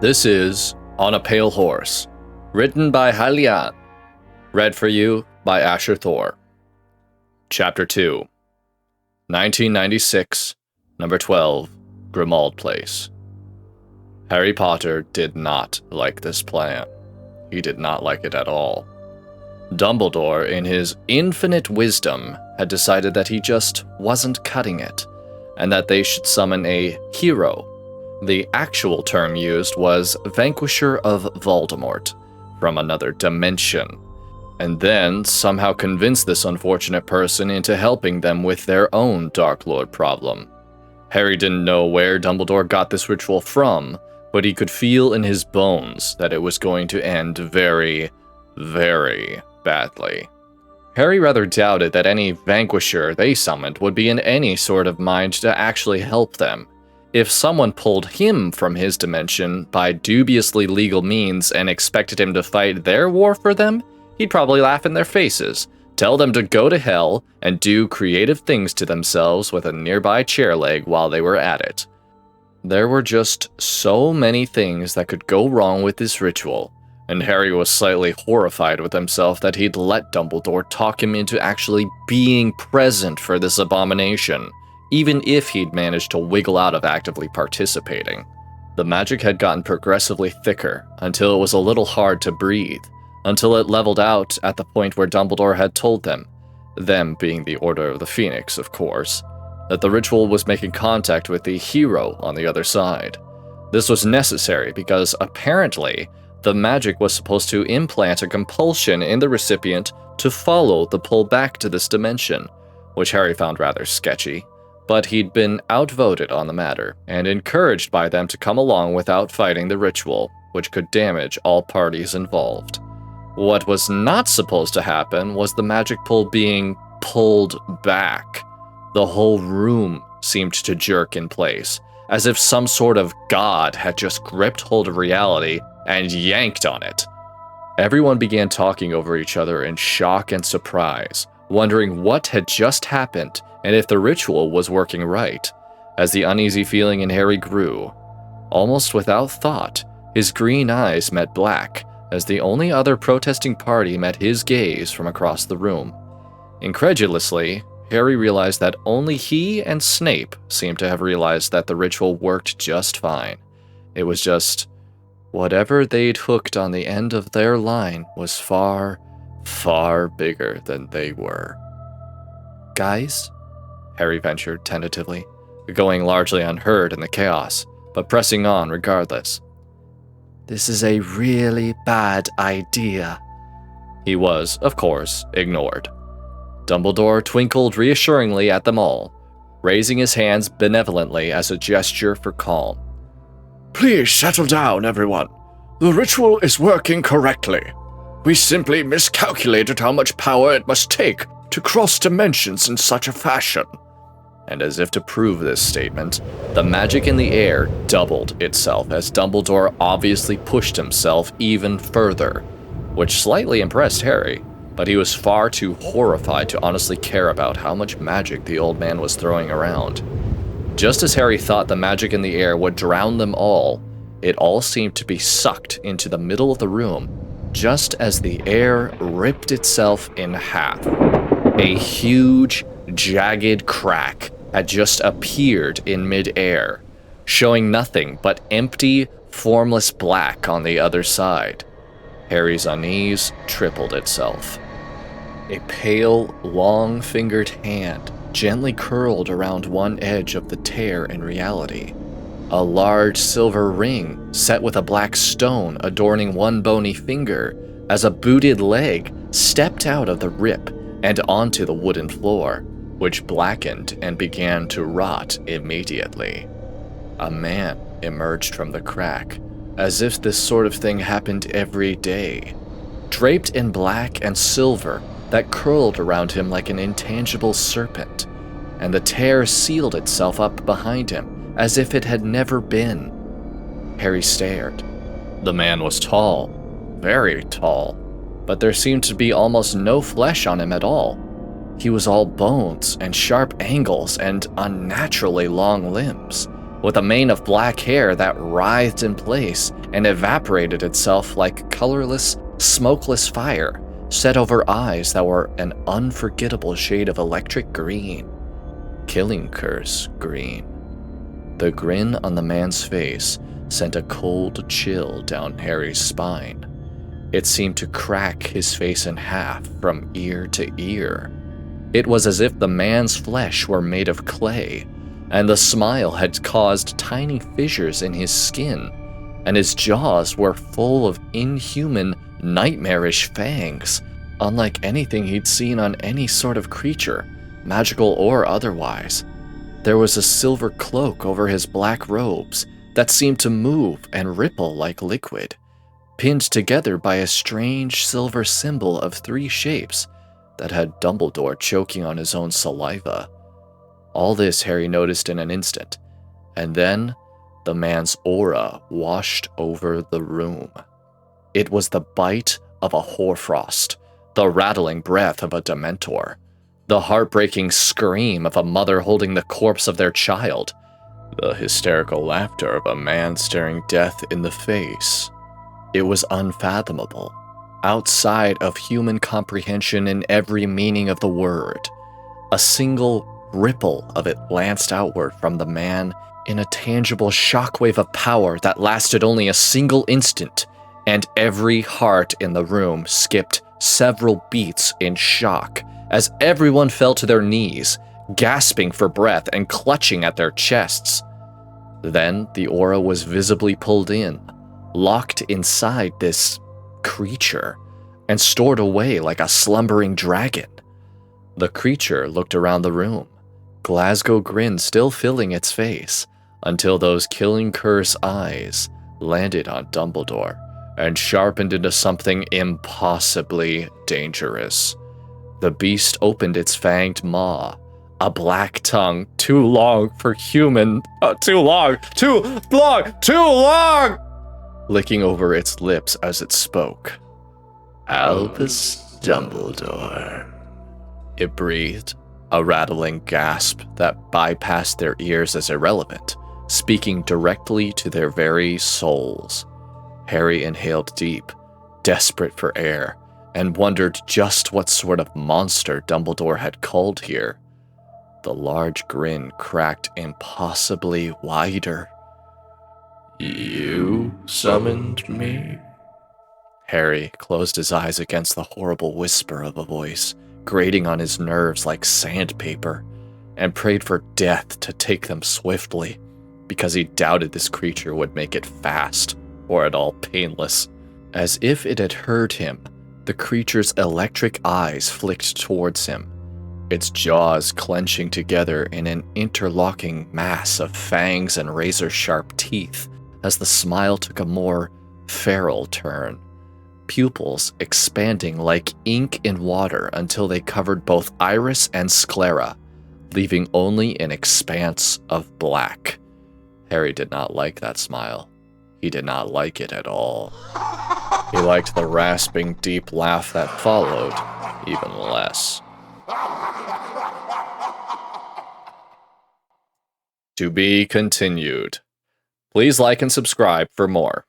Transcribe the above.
This is On a Pale Horse, written by Hylian, read for you by Asher Thor. Chapter 2, 1996, number 12, Grimmauld Place. Harry Potter did not like this plan. He did not like it at all. Dumbledore, in his infinite wisdom, had decided that he just wasn't cutting it, and that they should summon a hero. The actual term used was Vanquisher of Voldemort, from another dimension, and then somehow convince this unfortunate person into helping them with their own Dark Lord problem. Harry didn't know where Dumbledore got this ritual from, but he could feel in his bones that it was going to end very, very badly. Harry rather doubted that any Vanquisher they summoned would be in any sort of mind to actually help them. If someone pulled him from his dimension by dubiously legal means and expected him to fight their war for them, he'd probably laugh in their faces, tell them to go to hell, and do creative things to themselves with a nearby chair leg while they were at it. There were just so many things that could go wrong with this ritual, and Harry was slightly horrified with himself that he'd let Dumbledore talk him into actually being present for this abomination, even if he'd managed to wiggle out of actively participating. The magic had gotten progressively thicker until it was a little hard to breathe, until it leveled out at the point where Dumbledore had told them being the Order of the Phoenix, of course, that the ritual was making contact with the hero on the other side. This was necessary because apparently the magic was supposed to implant a compulsion in the recipient to follow the pull back to this dimension, which Harry found rather sketchy. But he'd been outvoted on the matter, and encouraged by them to come along without fighting the ritual, which could damage all parties involved. What was not supposed to happen was the magic pull being pulled back. The whole room seemed to jerk in place, as if some sort of god had just gripped hold of reality and yanked on it. Everyone began talking over each other in shock and surprise, wondering what had just happened and if the ritual was working right. As the uneasy feeling in Harry grew, almost without thought, his green eyes met black as the only other protesting party met his gaze from across the room. Incredulously, Harry realized that only he and Snape seemed to have realized that the ritual worked just fine. It was just whatever they'd hooked on the end of their line was far, far bigger than they were. "Guys?" Harry ventured tentatively, going largely unheard in the chaos, but pressing on regardless. "This is a really bad idea." He was, of course, ignored. Dumbledore twinkled reassuringly at them all, raising his hands benevolently as a gesture for calm. "Please settle down, everyone. The ritual is working correctly. We simply miscalculated how much power it must take to cross dimensions in such a fashion." And as if to prove this statement, the magic in the air doubled itself as Dumbledore obviously pushed himself even further, which slightly impressed Harry, but he was far too horrified to honestly care about how much magic the old man was throwing around. Just as Harry thought the magic in the air would drown them all, it all seemed to be sucked into the middle of the room, just as the air ripped itself in half. A huge, jagged crack had just appeared in mid-air, showing nothing but empty, formless black on the other side. Harry's unease tripled itself. A pale, long-fingered hand gently curled around one edge of the tear in reality. A large silver ring set with a black stone adorning one bony finger as a booted leg stepped out of the rip and onto the wooden floor, which blackened and began to rot immediately. A man emerged from the crack, as if this sort of thing happened every day, draped in black and silver that curled around him like an intangible serpent, and the tear sealed itself up behind him as if it had never been. Harry stared. The man was tall, very tall, but there seemed to be almost no flesh on him at all. He was all bones and sharp angles and unnaturally long limbs, with a mane of black hair that writhed in place and evaporated itself like colorless, smokeless fire, set over eyes that were an unforgettable shade of electric green. Killing curse green. The grin on the man's face sent a cold chill down Harry's spine. It seemed to crack his face in half from ear to ear. It was as if the man's flesh were made of clay, and the smile had caused tiny fissures in his skin, and his jaws were full of inhuman, nightmarish fangs, unlike anything he'd seen on any sort of creature, magical or otherwise. There was a silver cloak over his black robes that seemed to move and ripple like liquid, pinned together by a strange silver symbol of 3 shapes that had Dumbledore choking on his own saliva. All this Harry noticed in an instant, and then the man's aura washed over the room. It was the bite of a hoarfrost, the rattling breath of a Dementor, the heartbreaking scream of a mother holding the corpse of their child, the hysterical laughter of a man staring death in the face. It was unfathomable, outside of human comprehension in every meaning of the word. A single ripple of it lanced outward from the man in a tangible shockwave of power that lasted only a single instant, and every heart in the room skipped several beats in shock as everyone fell to their knees, gasping for breath and clutching at their chests. Then the aura was visibly pulled in, locked inside this creature, and stored away like a slumbering dragon. The creature looked around the room, Glasgow grin still filling its face, until those killing curse eyes landed on Dumbledore and sharpened into something impossibly dangerous. The beast opened its fanged maw, a black tongue too long for human, too long, licking over its lips as it spoke. Albus Dumbledore, it breathed, a rattling gasp that bypassed their ears as irrelevant, speaking directly to their very souls. Harry inhaled deep, desperate for air, and wondered just what sort of monster Dumbledore had called here. The large grin cracked impossibly wider. You summoned me? Harry closed his eyes against the horrible whisper of a voice, grating on his nerves like sandpaper, and prayed for death to take them swiftly, because he doubted this creature would make it fast, or at all painless. As if it had heard him, the creature's electric eyes flicked towards him, its jaws clenching together in an interlocking mass of fangs and razor-sharp teeth as the smile took a more feral turn, pupils expanding like ink in water until they covered both iris and sclera, leaving only an expanse of black. Harry did not like that smile. He did not like it at all. He liked the rasping, deep laugh that followed even less. To be continued. Please like and subscribe for more.